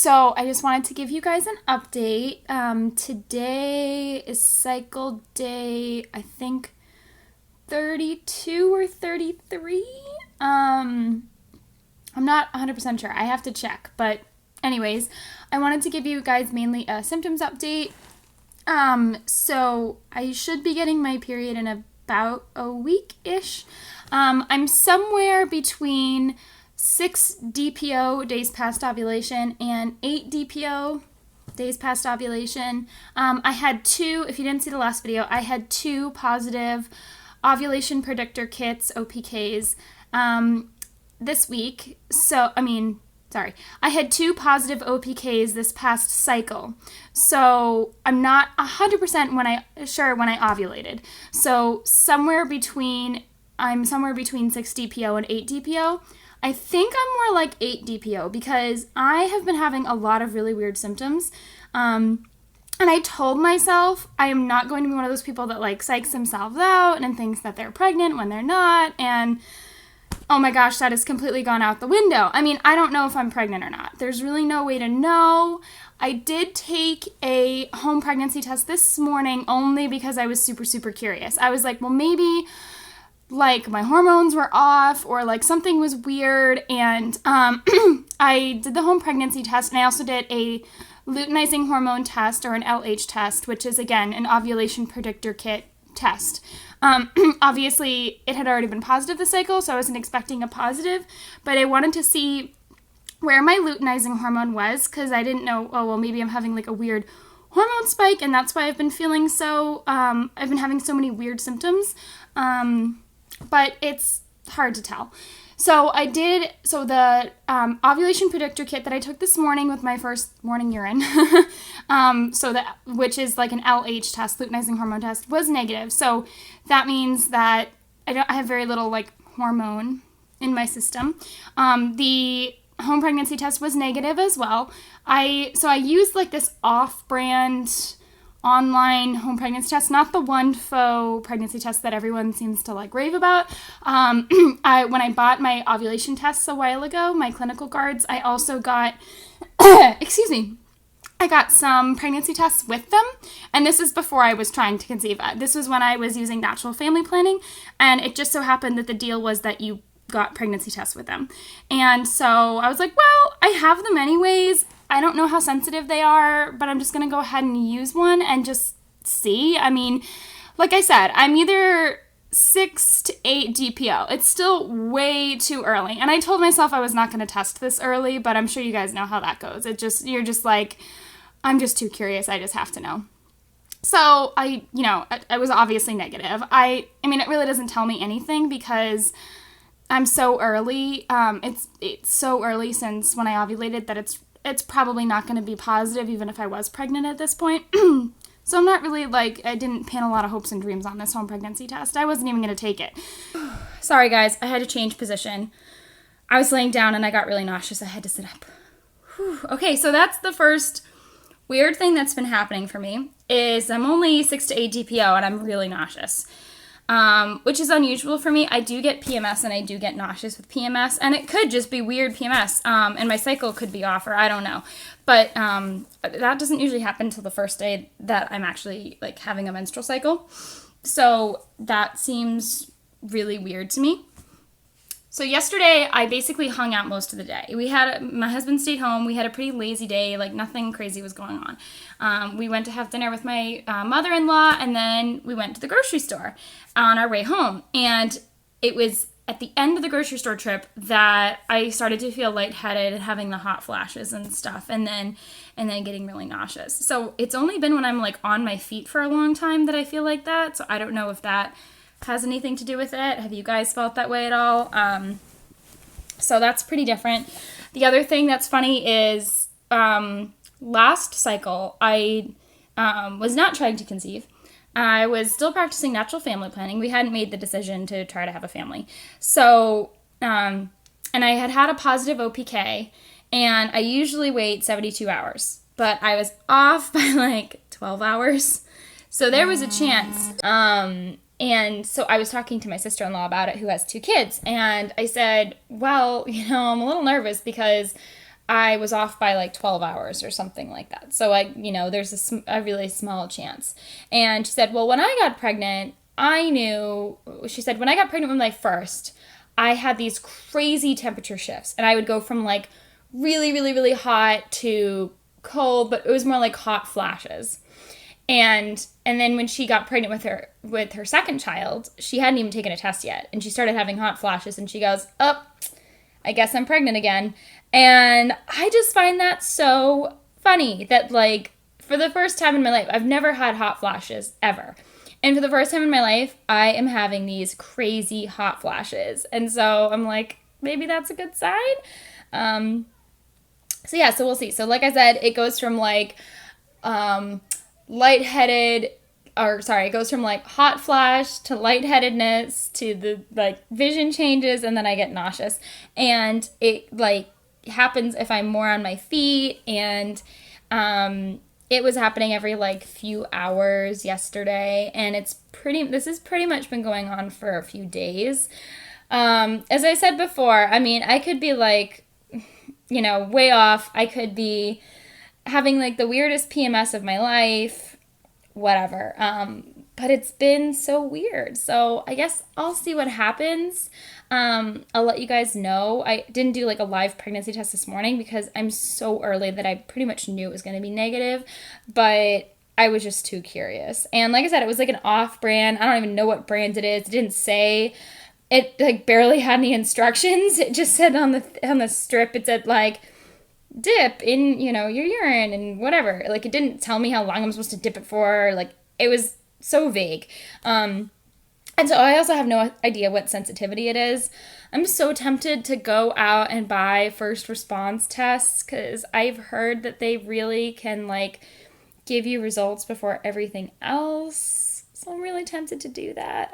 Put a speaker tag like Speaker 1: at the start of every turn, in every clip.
Speaker 1: So I just wanted to give you guys an update. Today is cycle day, I think 32 or 33. I'm not 100% sure. I have to check. But anyways, I wanted to give you guys mainly a symptoms update. So I should be getting my period in about a week-ish. I'm somewhere between 6 DPO, days past ovulation, and 8 DPO, days past ovulation. I had 2, if you didn't see the last video, I had 2 positive ovulation predictor kits, OPKs, this week. I had 2 positive OPKs this past cycle. So I'm not 100% sure when I ovulated. So I'm somewhere between 6 DPO and 8 DPO. I think I'm more like 8 DPO because I have been having a lot of really weird symptoms. And I told myself I am not going to be one of those people that like psychs themselves out and thinks that they're pregnant when they're not. And oh my gosh, that has completely gone out the window. I mean, I don't know if I'm pregnant or not. There's really no way to know. I did take a home pregnancy test this morning only because I was super, super curious. I was like, well, maybe like my hormones were off or like something was weird. And I did the home pregnancy test, and I also did a luteinizing hormone test, or an LH test, which is again an ovulation predictor kit test. Obviously it had already been positive this cycle, so I wasn't expecting a positive, but I wanted to see where my luteinizing hormone was, because I didn't know, oh well, maybe I'm having like a weird hormone spike, and that's why I've been feeling so I've been having so many weird symptoms. But it's hard to tell. So the ovulation predictor kit that I took this morning with my first morning urine, which is like an LH test, luteinizing hormone test, was negative. So that means that I have very little like hormone in my system. The home pregnancy test was negative as well. I used like this off-brand online home pregnancy test, not the one faux pregnancy test that everyone seems to like rave about. When I bought my ovulation tests a while ago, my clinical cards, I also got, I got some pregnancy tests with them, and this is before I was trying to conceive. This was when I was using natural family planning, and it just so happened that the deal was that you got pregnancy tests with them. And so I was like, well, I have them anyways. I don't know how sensitive they are, but I'm just going to go ahead and use one and just see. I mean, like I said, I'm either 6 to 8 DPO. It's still way too early. And I told myself I was not going to test this early, but I'm sure you guys know how that goes. You're just like, I'm just too curious. I just have to know. So I was obviously negative. I mean, it really doesn't tell me anything because I'm so early. It's so early since when I ovulated that it's probably not going to be positive even if I was pregnant at this point. So I'm not really I didn't pin a lot of hopes and dreams on this home pregnancy test. I wasn't even going to take it. Sorry guys, I had to change position. I was laying down and I got really nauseous. I had to sit up. Whew. Okay, so that's the first weird thing that's been happening for me is I'm only 6 to 8 DPO and I'm really nauseous. Which is unusual for me. I do get PMS and I do get nauseous with PMS, and it could just be weird PMS, and my cycle could be off, or I don't know. But that doesn't usually happen until the first day that I'm actually like having a menstrual cycle. So that seems really weird to me. So yesterday I basically hung out most of the day. My husband stayed home. We had a pretty lazy day, like nothing crazy was going on. We went to have dinner with my mother-in-law, and then we went to the grocery store on our way home. And it was at the end of the grocery store trip that I started to feel lightheaded and having the hot flashes and stuff, and then getting really nauseous. So it's only been when I'm like on my feet for a long time that I feel like that. So I don't know if that has anything to do with it. Have you guys felt that way at all? So that's pretty different. The other thing that's funny is last cycle I was not trying to conceive. I was still practicing natural family planning. We hadn't made the decision to try to have a family. So, and I had a positive OPK, and I usually wait 72 hours, but I was off by like 12 hours. So there was a chance. And so I was talking to my sister-in-law about it, who has 2 kids. And I said, well, I'm a little nervous because I was off by like 12 hours or something like that. So there's a really small chance. And she said, well, when I got pregnant, she said, when I got pregnant with my first, I had these crazy temperature shifts, and I would go from like really, really, really hot to cold, but it was more like hot flashes. And then when she got pregnant with her second child, she hadn't even taken a test yet, and she started having hot flashes, and she goes, "Oh, I guess I'm pregnant again." And I just find that so funny that, like, for the first time in my life, I've never had hot flashes ever. And for the first time in my life, I am having these crazy hot flashes. And so I'm like, maybe that's a good sign. So we'll see. So like I said, it goes from like it goes from like hot flash to lightheadedness to the like vision changes, and then I get nauseous. And it like happens if I'm more on my feet, and it was happening every like few hours yesterday, and this has pretty much been going on for a few days. As I said before, I mean, I could be like, way off. I could be having like the weirdest PMS of my life, whatever. But it's been so weird. So I guess I'll see what happens. I'll let you guys know. I didn't do like a live pregnancy test this morning because I'm so early that I pretty much knew it was going to be negative, but I was just too curious. And like I said, it was like an off-brand. I don't even know what brand it is. It didn't say. It like barely had any instructions. It just said on the strip, it said like, dip in, your urine and whatever. Like, it didn't tell me how long I'm supposed to dip it for. Like, it was so vague. And so I also have no idea what sensitivity it is. I'm so tempted to go out and buy first response tests because I've heard that they really can, like, give you results before everything else. So I'm really tempted to do that.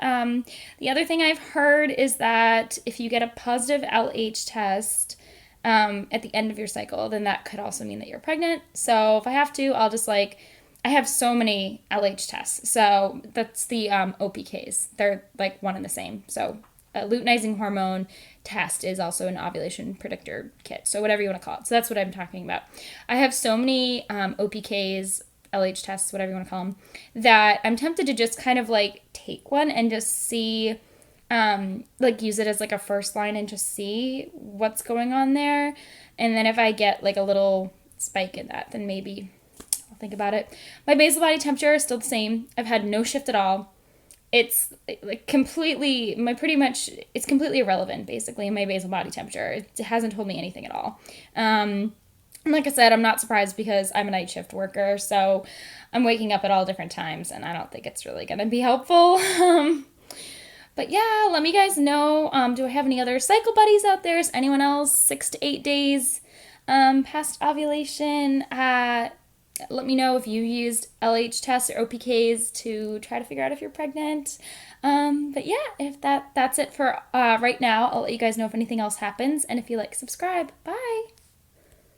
Speaker 1: The other thing I've heard is that if you get a positive LH test at the end of your cycle, then that could also mean that you're pregnant. So if I have to, I'll just I have so many LH tests. So that's the OPKs. They're like one and the same. So a luteinizing hormone test is also an ovulation predictor kit. So whatever you want to call it. So that's what I'm talking about. I have so many OPKs, LH tests, whatever you want to call them, that I'm tempted to just kind of like take one and just see, use it as like a first line and just see what's going on there. And then if I get like a little spike in that, then maybe I'll think about it. My basal body temperature is still the same. I've had no shift at all. It's like completely irrelevant, basically, my basal body temperature. It hasn't told me anything at all. And like I said, I'm not surprised because I'm a night shift worker, so I'm waking up at all different times, and I don't think it's really going to be helpful. But yeah, let me guys know, do I have any other cycle buddies out there? Is anyone else 6 to 8 days past ovulation? Let me know if you used LH tests or OPKs to try to figure out if you're pregnant. But yeah, if that's it for right now. I'll let you guys know if anything else happens, and if you like, subscribe. Bye!